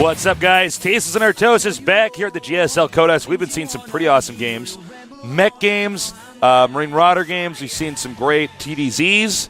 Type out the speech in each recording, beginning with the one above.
What's up, guys? Tastes and Artosis back here at the GSL Codas. We've been seeing some pretty awesome games. Mech games, Marine Marauder games. We've seen some great TDZs.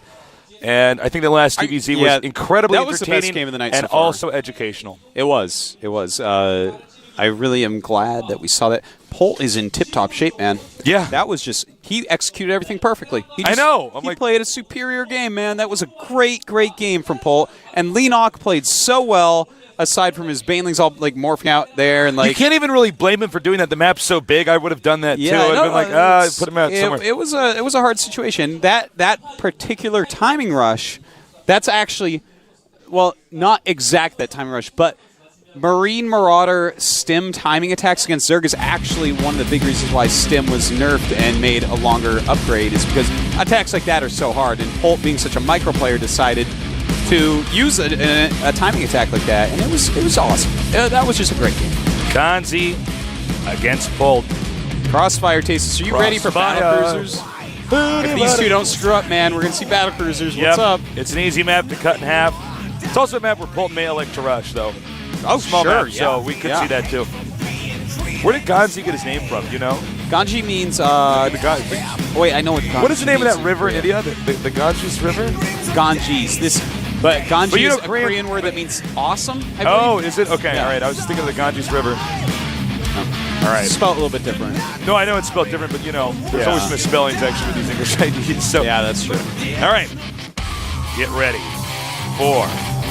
And I think the last TDZ was incredibly entertaining. That was the best game of the night and so far. Also educational. It was. It was. I really am glad that we saw that. Polt is in tip-top shape, man. Yeah. That was just, he executed everything perfectly. I know. He played a superior game, man. That was a great, great game from Polt. And Leenock played so well, aside from his Banelings all like morphing out there. And like, you can't even really blame him for doing that. The map's so big, I would have done that too. I'd been like, put him out somewhere. It was a hard situation. That particular timing rush, that's actually, well, not exact that timing rush, but Marine Marauder stim timing attacks against Zerg is actually one of the big reasons why stim was nerfed and made a longer upgrade, is because attacks like that are so hard, and Polt, being such a micro player, decided to use a timing attack like that, and it was awesome. That was just a great game. GanZI against Polt. Crossfire Tastes. Are you ready for battle cruisers? If these two don't screw up, man, we're going to see battle cruisers. What's up? It's an easy map to cut in half. It's also a map where Polt may elect to rush, though. Oh, small sure, map, so we could see that too. Where did GanZI get his name from? Do you know? GanZI means wait, I know what. What is the name of that river in India? The Ganges River? Ganges. But GanZI is a Korean word that means awesome. Oh, is it? Okay, all right. I was just thinking of the Ganges River. All right. It's spelled a little bit different. No, I know it's spelled different, but you know, there's always misspellings actually with these English IDs. So yeah, that's true. All right, get ready for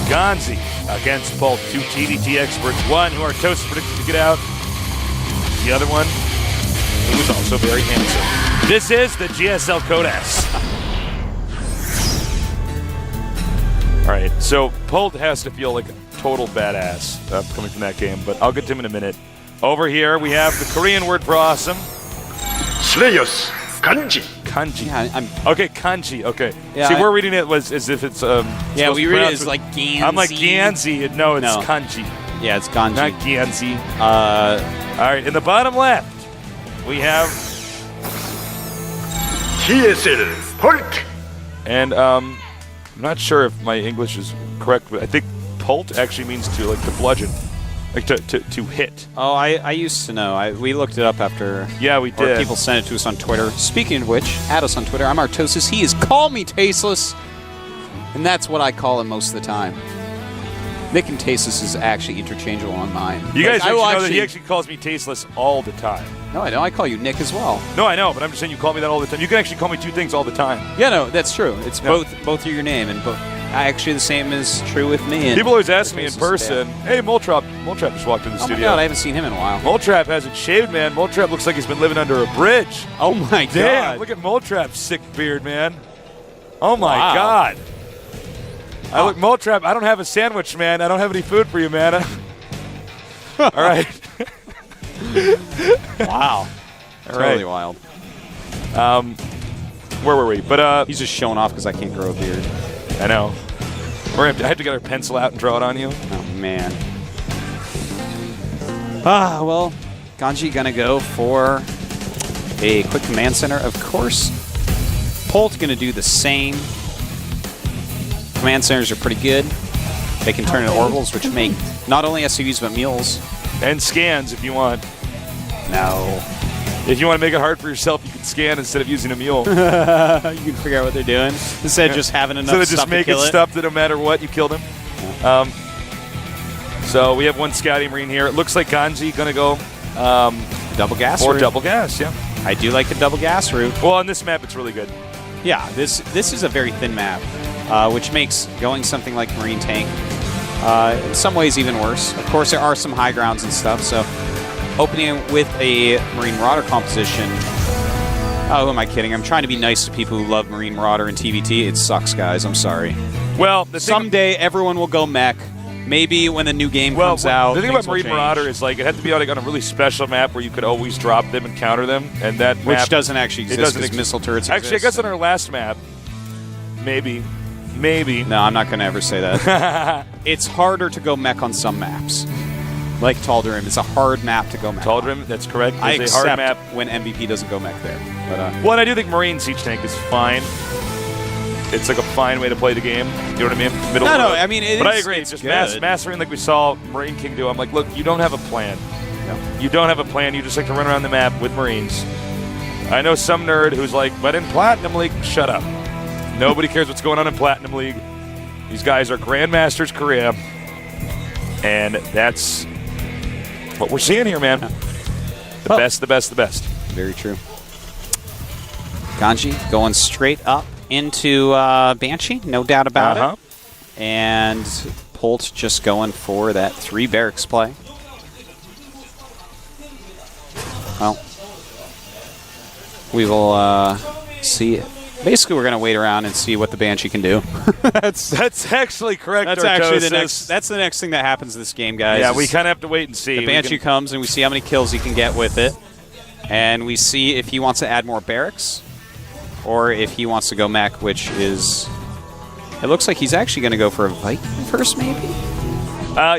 GanZI against Polt. Two TDT experts. One who Artosis predicted to get out. The other one who was also very handsome. This is the GSL Codas. All right, so Polt has to feel like a total badass coming from that game, but I'll get to him in a minute. Over here, we have the Korean word for awesome. Slayers, kanji. Kanji. Yeah, okay, kanji. Okay. Yeah, see, we're reading it as if it's yeah, we read it as like GanZI. I'm like GanZI. No, it's kanji. Yeah, it's kanji. Not GanZI. All right, in the bottom left, we have GSL Polt. And I'm not sure if my English is correct, but I think Polt actually means to bludgeon. Like to hit. Oh, I used to know. We looked it up after. Yeah, we did. Or people sent it to us on Twitter. Speaking of which, add us on Twitter. I'm Artosis. He is Call Me Tasteless. And that's what I call him most of the time. Nick and Tasteless is actually interchangeable on mine. You guys know that he actually calls me Tasteless all the time. No, I know. I call you Nick as well. No, I know, but I'm just saying you call me that all the time. You can actually call me two things all the time. Yeah, no, that's true. It's both are your name, and actually the same is true with me. People always ask me in person, hey, Moltrap just walked in the studio. Oh my God, I haven't seen him in a while. Moltrap hasn't shaved, man. Moltrap looks like he's been living under a bridge. Oh my God. Damn, look at Moltrap's sick beard, man. Oh my God. Look, Moltrap, I don't have a sandwich, man. I don't have any food for you, man. All right. Wow. Totally wild. Where were we? But he's just showing off because I can't grow a beard. I know. I have to get our pencil out and draw it on you. Oh man. Well, GanZI gonna go for a quick command center, of course. Polt gonna do the same. Command centers are pretty good. They can turn into orbitals, which make not only SCVs but mules. And scans if you want. No. If you want to make it hard for yourself, you can scan instead of using a mule. You can figure out what they're doing instead of just having enough stuff to kill it. So they just make it stuff that no matter what, you kill them. Yeah. So we have one scouting marine here. It looks like GanZI going to go double gas or route. double gas, yeah. I do like the double gas route. Well, on this map, it's really good. Yeah, this is a very thin map, which makes going something like Marine Tank in some ways even worse. Of course, there are some high grounds and stuff, so opening with a Marine Marauder composition. Oh, who am I kidding? I'm trying to be nice to people who love Marine Marauder and TVT. It sucks, guys. I'm sorry. Well, someday everyone will go mech. Maybe when the new game comes out. The thing about Marine Marauder is like it had to be on a really special map where you could always drop them and counter them, and that which map doesn't actually exist because missile turrets actually exist. I guess on our last map, maybe. No, I'm not going to ever say that. It's harder to go mech on some maps. Like Tal'Darim, it's a hard map to go mech. Tal'Darim, that's correct. I it's accept a hard map when MVP doesn't go mech there. But well, and I do think Marine Siege Tank is fine. it's like a fine way to play the game. You know what I mean? Middle No, of the no, road. I mean, but I it's agree. Just good. mastering like we saw Marine King do. I'm like, look, you don't have a plan. No. You don't have a plan. You just like to run around the map with Marines. I know some nerd who's like, but in Platinum League, shut up. Nobody cares what's going on in Platinum League. These guys are Grandmasters Korea, and that's what we're seeing here, man. The best, the best, the best. Very true. GanZI going straight up into Banshee, no doubt about it. And Polt just going for that 3 barracks play. Well, we will see it. Basically, we're going to wait around and see what the Banshee can do. That's actually correct. That's actually the next. That's the next thing that happens in this game, guys. Yeah, we kind of have to wait and see. The Banshee comes, and we see how many kills he can get with it, and we see if he wants to add more barracks, or if he wants to go mech, which is. It looks like he's actually going to go for a Viking first, maybe.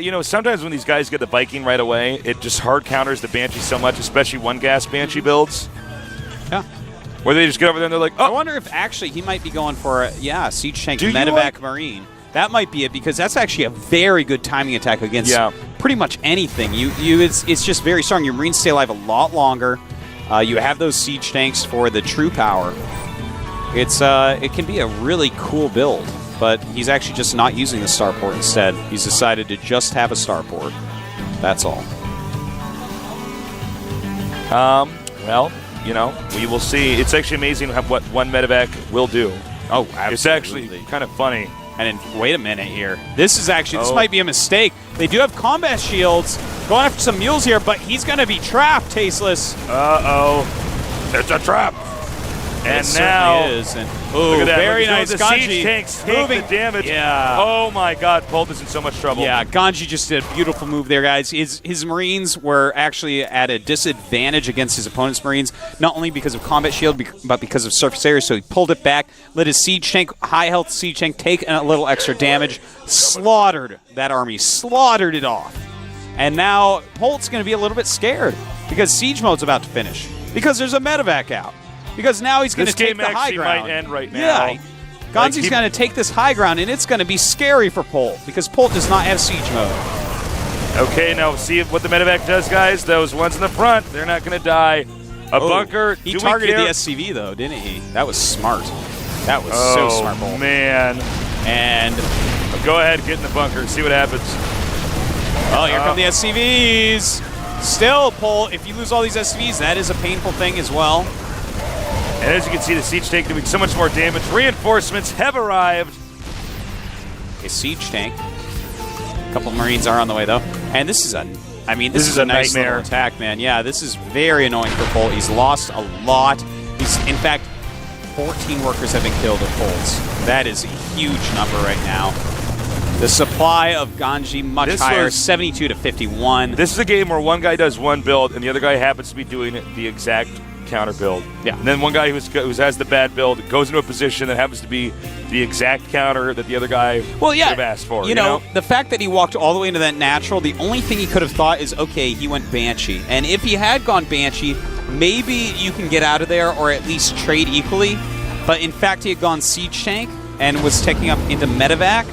You know, sometimes when these guys get the Viking right away, it just hard counters the Banshee so much, especially one gas Banshee builds. Yeah. Where they just get over there and they're like, oh. I wonder if actually he might be going for a, Siege Tank Medevac Marine. That might be it, because that's actually a very good timing attack against pretty much anything. It's just very strong. Your Marines stay alive a lot longer. You have those Siege Tanks for the true power. It can be a really cool build, but he's actually just not using the starport instead. He's decided to just have a starport. That's all. Well, you know, we will see. It's actually amazing what one medevac will do. Oh, absolutely. It's actually kind of funny. And then, wait a minute here. This might be a mistake. They do have combat shields. Going after some mules here, but he's going to be trapped, Tasteless. Uh-oh. It's a trap. And it now, is. And, ooh, very nice. The GanZI siege tanks take the damage. Yeah. Oh my God, Polt is in so much trouble. Yeah, GanZI just did a beautiful move there, guys. His Marines were actually at a disadvantage against his opponent's Marines, not only because of combat shield, but because of surface area. So he pulled it back, let his siege tank, high health siege tank, take a little extra damage, slaughtered that army, slaughtered it off. And now Polt's going to be a little bit scared because siege mode's about to finish because there's a medevac out. Because now he's going to take the high ground. Might end right now. Yeah, GanZI's going to take this high ground, and it's going to be scary for Polt because Polt does not have siege mode. Okay, now see what the medevac does, guys. Those ones in the front, they're not going to die. A bunker. He targeted the SCV though, didn't he? That was smart. That was so smart, Polt. Man. And go ahead, get in the bunker, see what happens. Oh, here come the SCVs. Still, Polt, if you lose all these SCVs, that is a painful thing as well. And as you can see, the siege tank doing so much more damage. Reinforcements have arrived. A siege tank. A couple Marines are on the way, though. And this is a nice nightmare little attack, man. Yeah, this is very annoying for Polt. He's lost a lot. In fact, 14 workers have been killed at Polt's. That is a huge number right now. The supply of GanZI much higher, 72 to 51. This is a game where one guy does one build and the other guy happens to be doing the exact counter build. Yeah. And then one guy who has the bad build goes into a position that happens to be the exact counter that the other guy would have asked for. You know, the fact that he walked all the way into that natural, the only thing he could have thought is, okay, he went Banshee. And if he had gone Banshee, maybe you can get out of there or at least trade equally. But in fact, he had gone Siege Tank and was taking up into Medevac.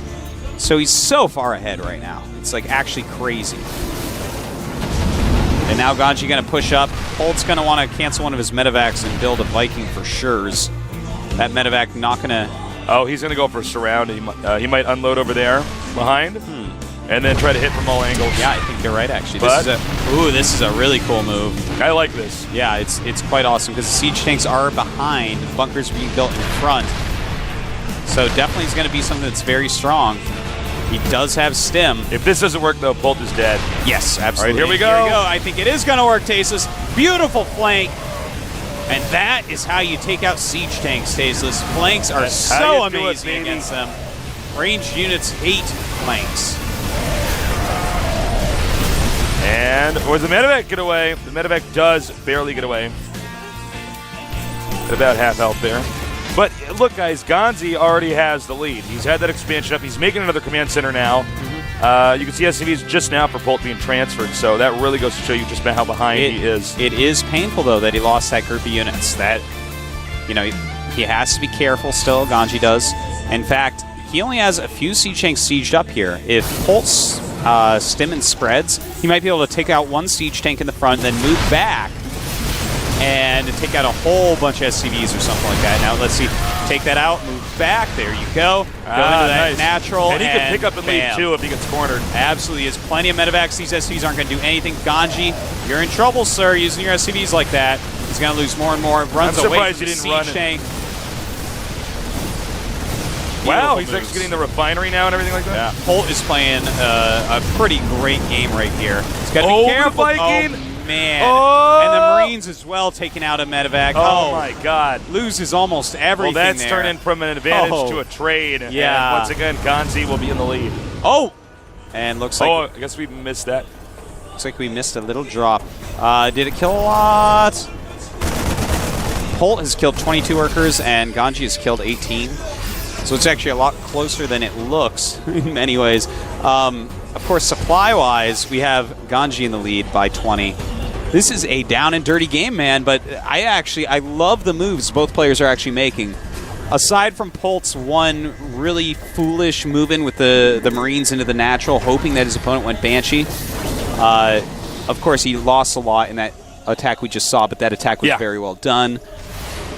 So he's so far ahead right now. It's like actually crazy. And now GanZI going to push up. Polt's going to want to cancel one of his medevacs and build a Viking for sure's. That medevac not going to... Oh, he's going to go for a surround. He might unload over there behind and then try to hit from all angles. Yeah, I think you're right, actually. This is a really cool move. I like this. Yeah, it's quite awesome because the siege tanks are behind. The bunkers being built in front. So definitely it's going to be something that's very strong. He does have stim. If this doesn't work, though, Polt is dead. Yes, absolutely. All right, here we go. I think it is going to work, Tasteless. Beautiful flank. And that is how you take out siege tanks, Tasteless. Flanks are so amazing against them. Ranged units hate flanks. And, or does the medevac get away? The medevac does barely get away. At about half health there. But look, guys, GanZI already has the lead. He's had that expansion up. He's making another command center now. You can see SCVs just now for Polt being transferred, so that really goes to show you just how behind he is. It is painful, though, that he lost that group of units. That, you know, he has to be careful still, GanZI does. In fact, he only has a few siege tanks sieged up here. If Polt's stim and spreads, he might be able to take out one siege tank in the front, then move back and take out a whole bunch of SCVs or something like that. Now let's see, take that out, move back. There you go. Go into that natural, and he can pick up the lead too if he gets cornered. Absolutely, he has plenty of medevacs. These SCVs aren't going to do anything. GanZI, you're in trouble, sir. Using your SCVs like that, he's going to lose more and more. Runs I'm away surprised from he the didn't run siege tank. Wow, he's moves. executing the refinery now and everything like that. Yeah, Polt is playing a pretty great game right here. He's got to be careful. The Viking. Oh, man. Oh. And the Marines as well taking out a medevac. Oh, my God. Loses almost everything. Well, that's there. turning from an advantage to a trade. Yeah. And once again, GanZI will be in the lead. Oh! And looks like... Oh, I guess we missed that. Looks like we missed a little drop. Did it kill a lot? Polt has killed 22 workers, and GanZI has killed 18. So it's actually a lot closer than it looks in many ways. Of course, supply-wise, we have GanZI in the lead by 20. This is a down and dirty game, man, but I love the moves both players are actually making. Aside from Polt's one really foolish move-in with the Marines into the natural, hoping that his opponent went Banshee. Of course, he lost a lot in that attack we just saw, but that attack was very well done.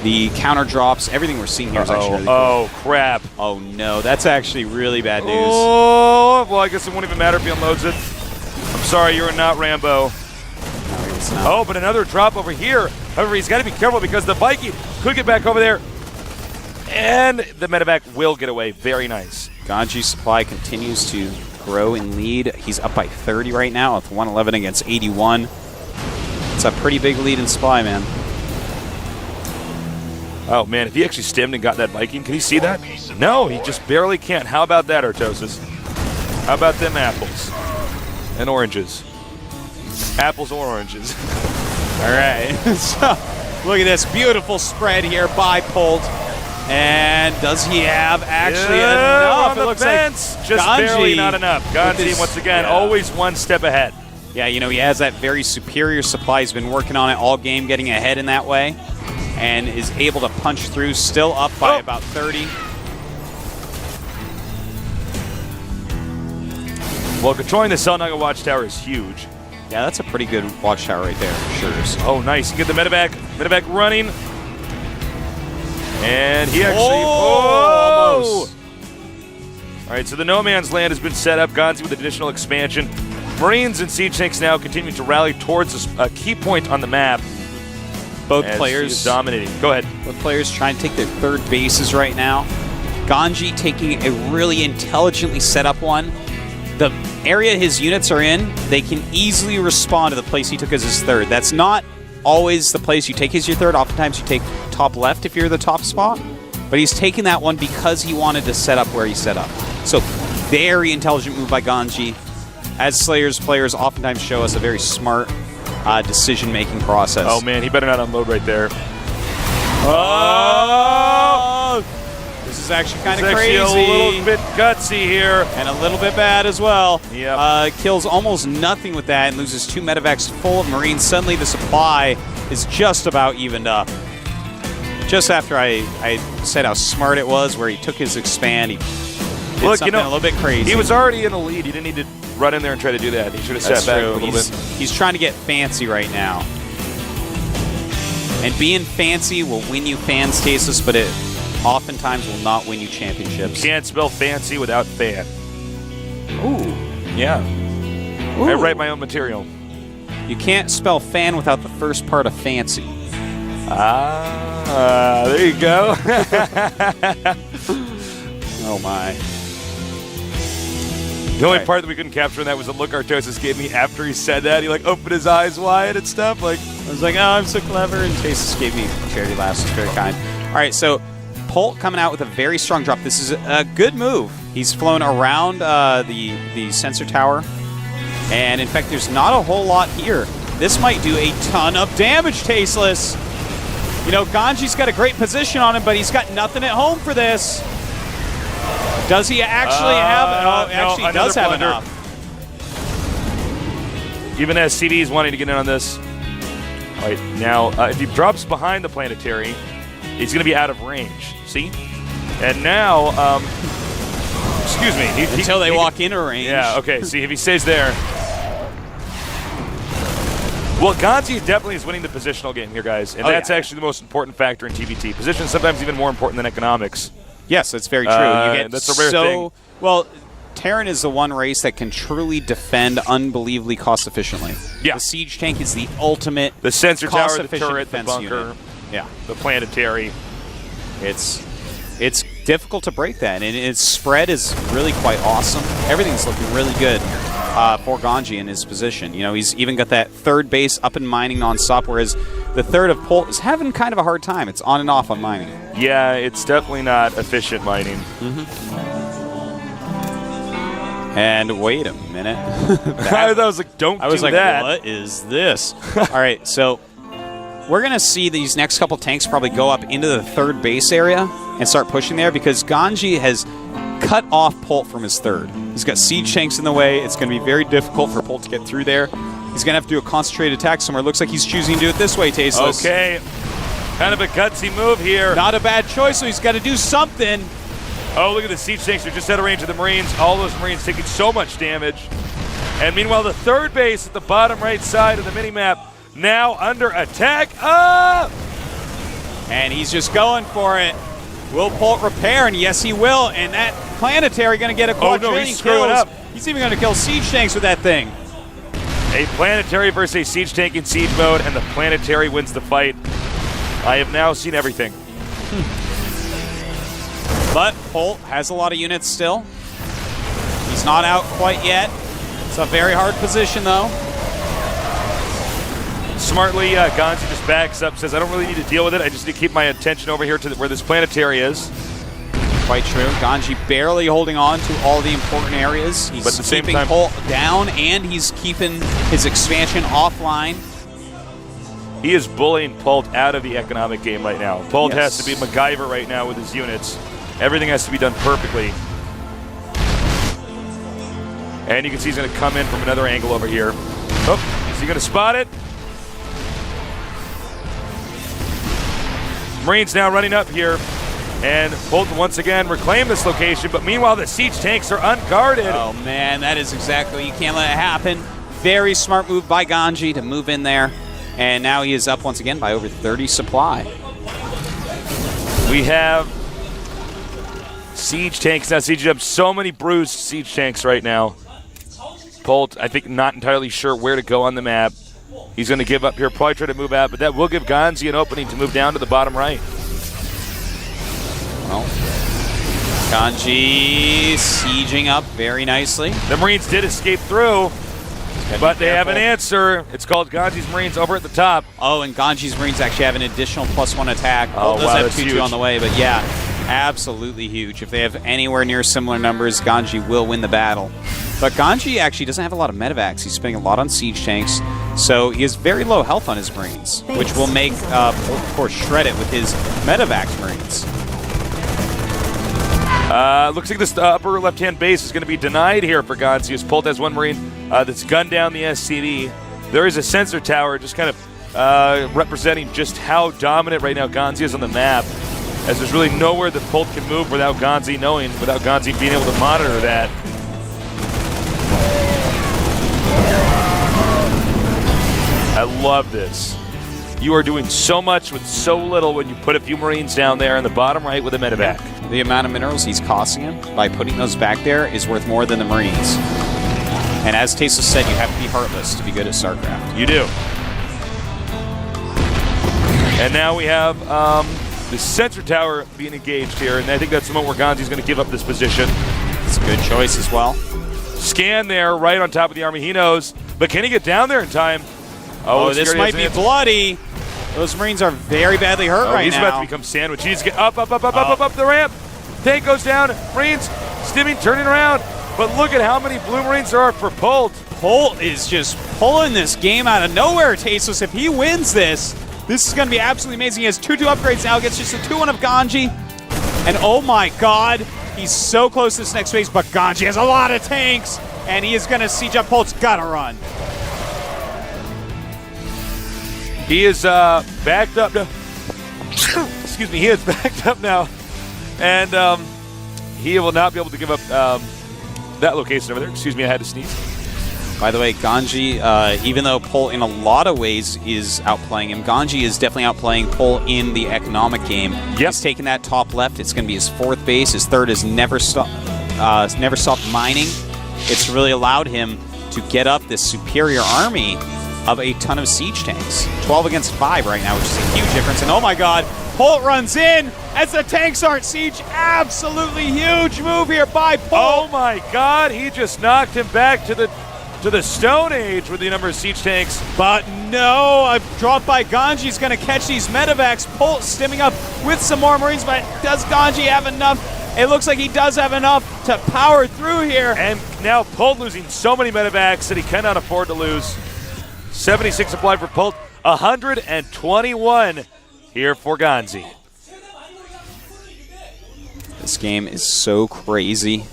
The counter drops, everything we're seeing here is actually really cool. Oh, crap. Oh, no. That's actually really bad news. Oh, well, I guess it won't even matter if he unloads it. I'm sorry, you're not Rambo. No, it's not. Oh, but another drop over here. However, he's got to be careful because the Viking could get back over there. And the medevac will get away. Very nice. GanZI's supply continues to grow in lead. He's up by 30 right now with 111 against 81. It's a pretty big lead in supply, man. Oh, man, if he actually stemmed and got that Viking, can he see that? No, he just barely can't. How about that, Artosis? How about them apples? And oranges. Apples or oranges. All right. So, look at this beautiful spread here by Polt. And does he have actually enough? On the fence. Like just GanZI barely not enough. GanZI, once again, always one step ahead. Yeah, you know, he has that very superior supply. He's been working on it all game, getting ahead in that way. And is able to punch through, still up by about 30. Well, controlling the Selnaga Watchtower is huge. Yeah, that's a pretty good watchtower right there, for sure. So. Oh, nice. You get the medevac running. And he actually... almost. All right, so the No Man's Land has been set up. GanZI with additional expansion. Marines and siege tanks now continue to rally towards a key point on the map. Both players dominating. Go ahead. Both players trying to take their third bases right now. GanZI taking a really intelligently set up one. The area his units are in, they can easily respond to the place he took as his third. That's not always the place you take as your third. Oftentimes you take top left if you're the top spot. But he's taking that one because he wanted to set up where he set up. So very intelligent move by GanZI. As Slayers players oftentimes show us a very smart decision-making process. Oh, man, he better not unload right there. Oh! This is actually kind of crazy. A little bit gutsy here. And a little bit bad as well. Yep. Kills almost nothing with that and loses 2 medevacs full of Marines. Suddenly the supply is just about evened up. Just after I said how smart it was, where he took his expand, he did something a little bit crazy. He was already in the lead. He didn't need to run in there and try to do that. He should have sat back a little bit. He's trying to get fancy right now. And being fancy will win you fan status, but it oftentimes will not win you championships. You can't spell fancy without fan. Ooh. Yeah. Ooh. I write my own material. You can't spell fan without the first part of fancy. There you go. Oh, my. The only part that we couldn't capture in that was the look Artosis gave me after he said that. He like opened his eyes wide and stuff. Like I was like, oh, I'm so clever. And Tasis gave me charity laughs. It's very kind. All right, so Polt coming out with a very strong drop. This is a good move. He's flown around the sensor tower. And in fact, there's not a whole lot here. This might do a ton of damage, Tasteless. You know, GanZI's got a great position on him, but he's got nothing at home for this. Does he actually have? Oh, actually, he does have enough. Even as CD's wanting to get in on this. All right, now if he drops behind the planetary, he's going to be out of range. See? And now, excuse me. Until they walk into range. Yeah, okay. See, if he stays there. Well, GanZI definitely is winning the positional game here, guys. And that's actually the most important factor in TBT. Position is sometimes even more important than economics. Yes, that's very true. You get that's a rare thing. Well, Terran is the one race that can truly defend unbelievably cost efficiently. Yeah. The siege tank is the ultimate the sensor tower, the cost-efficient turret, the defense bunker, unit. Yeah. the planetary. It's difficult to break that, and its spread is really quite awesome. Everything's looking really good for GanZI in his position. You know, he's even got that third base up and mining nonstop, whereas the third of Polt is having kind of a hard time. It's on and off on mining. Yeah, it's definitely not efficient mining. And wait a minute. I was like, don't do that. What is this? All right, so we're going to see these next couple tanks probably go up into the third base area and start pushing there because GanZI has cut off Polt from his third. He's got siege tanks in the way. It's going to be very difficult for Polt to get through there. He's going to have to do a concentrated attack somewhere. Looks like he's choosing to do it this way, Tasteless. Okay. Kind of a gutsy move here. Not a bad choice, so he's got to do something. Oh, look at the siege tanks. They're just out of range of the Marines. All those Marines taking so much damage. And meanwhile, the third base at the bottom right side of the minimap now under attack. And he's just going for it. Will Polt repair? And yes, he will. And that planetary going to get a quadrillion he's screwing kills. up. He's even going to kill siege tanks with that thing. A planetary versus a siege tank in siege mode, and the planetary wins the fight. I have now seen everything. But Polt has a lot of units still. He's not out quite yet. It's a very hard position, though. Smartly, GanZI just backs up, says, I don't really need to deal with it. I just need to keep my attention over here to where this planetary is. Quite true. GanZI barely holding on to all the important areas. He's but at the same keeping time, Polt down, and he's keeping his expansion offline. He is bullying Polt out of the economic game right now. Polt Yes. has to be MacGyver right now with his units. Everything has to be done perfectly. And you can see he's going to come in from another angle over here. Oh, is he going to spot it? Marines now running up here. And Polt once again reclaim this location. But meanwhile, the siege tanks are unguarded. Oh, man, that is exactly. You can't let it happen. Very smart move by GanZI to move in there. And now he is up once again by over 30 supply. We have siege tanks now sieging up. So many bruised siege tanks right now. Polt, I think, not entirely sure where to go on the map. He's going to give up here, probably try to move out, but that will give GanZI an opening to move down to the bottom right. Well, GanZI sieging up very nicely. The Marines did escape through, but they have an answer. It's called GanZI's Marines over at the top. Oh, and GanZI's Marines actually have an additional +1 attack. Oh, does wow, have that's 2-2 huge. on the way, but yeah, absolutely huge. If they have anywhere near similar numbers, GanZI will win the battle. But GanZI actually doesn't have a lot of medevacs. He's spending a lot on siege tanks, so he has very low health on his Marines, which will make, of course, shred it with his medevac Marines. Looks like this upper left-hand base is going to be denied here for GanZI as Polt has one Marine that's gunned down the SCV. There is a sensor tower just kind of representing just how dominant right now GanZI is on the map, as there's really nowhere that Polt can move without GanZI knowing, without GanZI being able to monitor that. I love this. You are doing so much with so little when you put a few Marines down there in the bottom right with a medevac. The amount of minerals he's costing him by putting those back there is worth more than the Marines. And as Tasteless said, you have to be heartless to be good at StarCraft. You do. And now we have the sensor tower being engaged here, and I think that's the moment where GanZI's going to give up this position. It's a good choice as well. Scan there, right on top of the army. He knows, but can he get down there in time? Oh, this might be bloody. Those Marines are very badly hurt right he's now. about to become sandwiched. He needs to get up the ramp. Tank goes down. Marines stimming, turning around. But look at how many blue Marines there are for Polt. Polt is just pulling this game out of nowhere, Tasteless. If he wins this, this is going to be absolutely amazing. He has 2-2 upgrades now. Gets just a 2-1 of GanZI. And oh my god, he's so close to this next phase, but GanZI has a lot of tanks. And he is going to siege up Polt's got to run. He is backed up now. Excuse me, he is backed up now And he will not be able to give up that location over there. Excuse me, I had to sneeze. By the way, GanZI, even though Polt in a lot of ways is outplaying him, GanZI is definitely outplaying Polt in the economic game. Yep. He's taking that top left. It's going to be his 4th base. His 3rd has never stopped mining. It's really allowed him to get up this superior army of a ton of siege tanks. 12 against 5 right now, which is a huge difference. And oh my god, Polt runs in as the tanks aren't siege. Absolutely huge move here by Polt. Oh my god, he just knocked him back to the Stone Age with the number of siege tanks. But no, a drop by GanZI is going to catch these medevacs. Polt stimming up with some more Marines, but does GanZI have enough? It looks like he does have enough to power through here. And now Polt losing so many medevacs that he cannot afford to lose. 76 applied for Polt, 121 here for GanZI. This game is so crazy.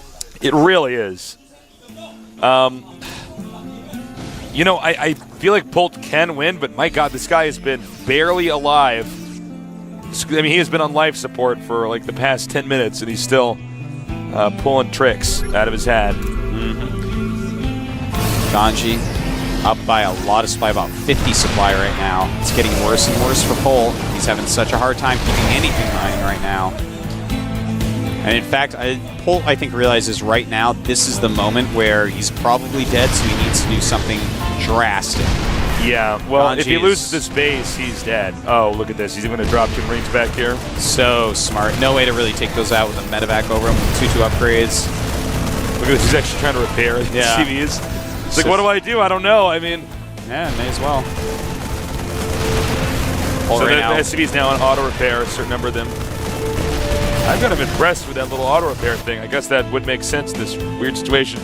It really is. You know, I feel like Polt can win, but my God, this guy has been barely alive. I mean, he has been on life support for like the past 10 minutes, and he's still pulling tricks out of his hat. GanZI up by a lot of supply, about 50 supply right now. It's getting worse and worse for Polt. He's having such a hard time keeping anything mining right now. And in fact, Polt, I think, realizes right now this is the moment where he's probably dead, so he needs to do something drastic. Yeah, well, GanZI if he loses this base, he's dead. Oh, look at this. He's going to drop 2 Marines back here. So smart. No way to really take those out with a medevac over him. 2-2 upgrades. Look at this. He's actually trying to repair the CVs. It's like, what do I do? I don't know. I mean... Yeah, may as well. So the SCV is now on auto repair, a certain number of them. I'm kind of impressed with that little auto repair thing. I guess that would make sense, this weird situation.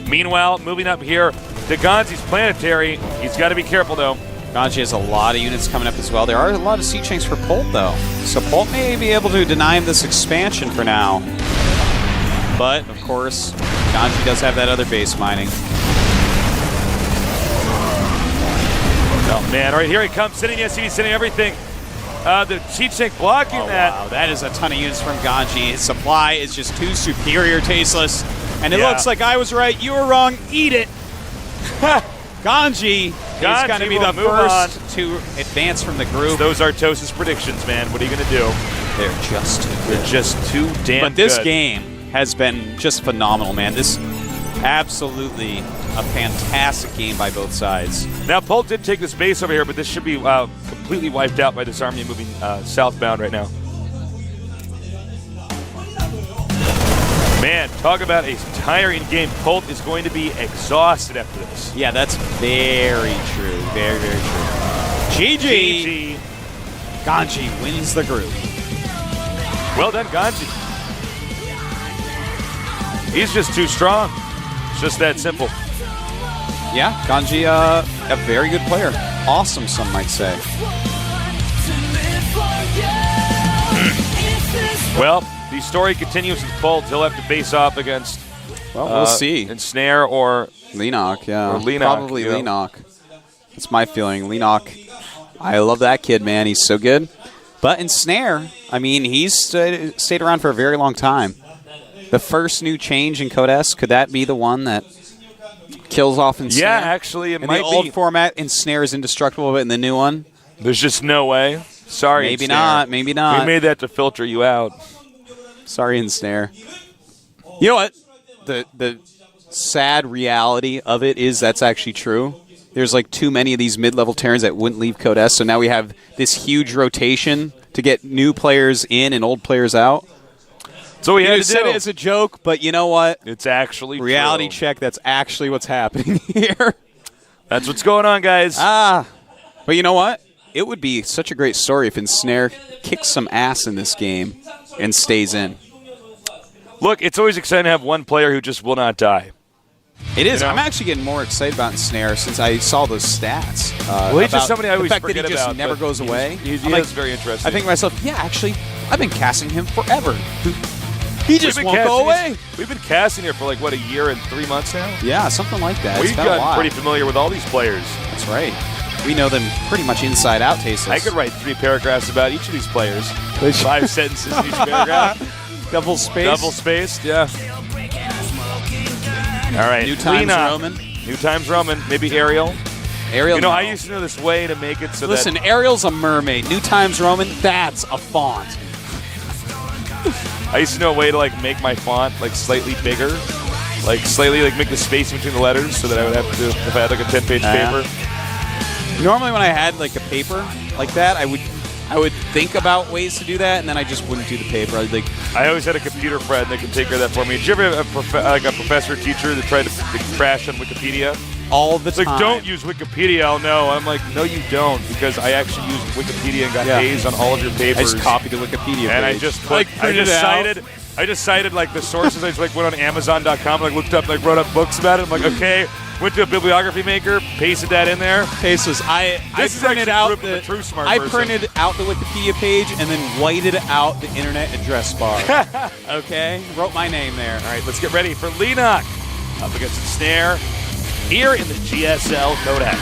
Meanwhile, moving up here to GanZI's planetary. He's got to be careful, though. GanZI has a lot of units coming up as well. There are a lot of siege tanks for Polt, though. So Polt may be able to deny him this expansion for now. But, of course, GanZI does have that other base mining. Oh, man. All right, here he comes. Sending the SCV, sending everything. The siege tank blocking that. Wow, that is a ton of units from GanZI. His supply is just too superior, tasteless. And it looks like I was right. You were wrong. Eat it. GanZI is going to be the first to advance from the group. Those are Tosa's predictions, man. What are you going to do? They're just too good. They're just too damn good. But this game has been just phenomenal, man. This absolutely a fantastic game by both sides. Now, Polt did take this base over here, but this should be completely wiped out by this army moving southbound right now. Man, talk about a tiring game. Polt is going to be exhausted after this. Yeah, that's very true. Very, very true. GG. GanZI wins the group. Well done, GanZI. He's just too strong. It's just that simple. Yeah, GanZI, a very good player. Awesome, some might say. Well, the story continues with Polt. He'll have to face off against, well, we'll see. Ensnare or Leenock, yeah. Or Leenock, probably Leenock. That's my feeling. Leenock, I love that kid, man. He's so good. But Ensnare, I mean, he's stayed around for a very long time. The first new change in Code S, could that be the one that kills off Ensnare? Yeah, actually, it might be. In the old format, Ensnare is indestructible, but in the new one? There's just no way. Sorry, Maybe Ensnare. not, maybe not. We made that to filter you out. Sorry, Ensnare. You know what? The sad reality of it is that's actually true. There's like too many of these mid-level Terrans that wouldn't leave Code S, so now we have this huge rotation to get new players in and old players out. So we had to said do it as a joke, but you know what? It's actually reality true. check. That's actually what's happening here. That's what's going on, guys. But you know what? It would be such a great story if Ensnare kicks some ass in this game and stays in. Look, it's always exciting to have one player who just will not die. It is. You know? I'm actually getting more excited about Ensnare since I saw those stats. Well, he's just somebody I always the fact forget that he just about, never goes away. He is very interesting. I think to myself, yeah, actually, I've been casting him forever. He just won't go away. We've been casting here for like, what, a year and 3 months now? Yeah, something like that. We've gotten pretty familiar with all these players. That's right. We know them pretty much inside out, Tasteless. I could write 3 paragraphs about each of these players. 5 sentences in each paragraph. Double space. Double spaced, yeah. All right. New Times Leenock. Roman. New Times Roman. Maybe Ariel. Ariel. You know, no. I used to know this way to make it so Listen, Ariel's a mermaid. New Times Roman, that's a font. I used to know a way to like make my font like slightly bigger, like slightly like make the spacing between the letters so that I would have to, if I had like a 10-page paper. Normally when I had like a paper like that, I would think about ways to do that, and then I just wouldn't do the paper. I'd like, I always had a computer friend that could take care of that for me. Did you ever have a professor or teacher that tried to crash on Wikipedia? all the It's time. like, don't use Wikipedia. I'll know. I'm like, no, you don't, because I actually used Wikipedia and got A's on all of your papers. I just copied the Wikipedia and page. I just put, I just cited like the sources. I just like went on Amazon.com, like looked up, like wrote up books about it. I'm like, okay, went to a bibliography maker, pasted that in there. Paces. I This printed is out actually the true smart I person. printed out the Wikipedia page and then whited out the internet address bar. Okay, wrote my name there. All right, let's get ready for Leenock up against the snare here in the GSL Codex.